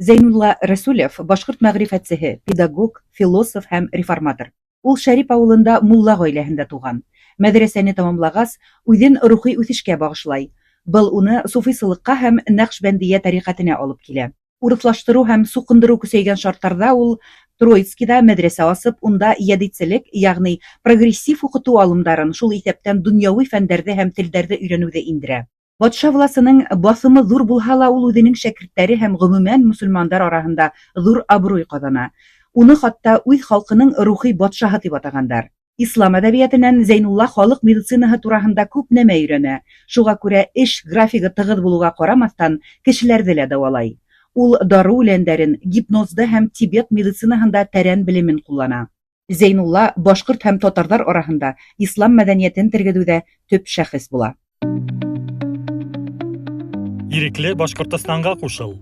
Зәйнулла Рәсүлев — башҡорт мәғрифәтсеһе, педагог, философ һәм реформатор. Ул Шәрип ауылында мулла ғаиләһендә туған. Мәҙрәсәне тамамлағас, үҙен рухи үҫешкә бағышлай. Был уны суфыйсылыҡҡа һәм Нәҡшбәндиә тәриҡәтенә алып килә. Урыҫлаштырыу һәм суҡындырыу көсәйгән шарттарҙа ул Троицкиҙа мәҙрәсә асып, унда йәдитселек, йәғни прогрессив уҡытыу алымдарын, шул иҫәптән донъяуи фәндәрҙе һәм телдәрҙе өйрәнеүҙе индерә. Батша власының баҫымы ҙур булһа ла, ул үҙенең шәкерттәре һәм ғөмүмән мөселмандар араһында ҙур абруй ҡаҙана. Уны хатта үҙ халҡының рухи батшаһы тип атағандар. Ислам әҙәбиәтенән Зәйнулла халыҡ медицинаһы тураһында күп нәмә өйрәнә. Шуға күрә эш графигы тығыҙ булыуға ҡарамаҫтан, кешеләрҙе лә дауалай. Ул дарыу үләндәрен, гипнозды һәм Тибет медицинаһында тәрән белемен ҡуллана. Зәйнулла башҡорт һәм татарҙар араһында ислам мәҙәниәтен тергеҙеүҙә төп шәхес була. Ирекле Башҡортостанға ҡушыл.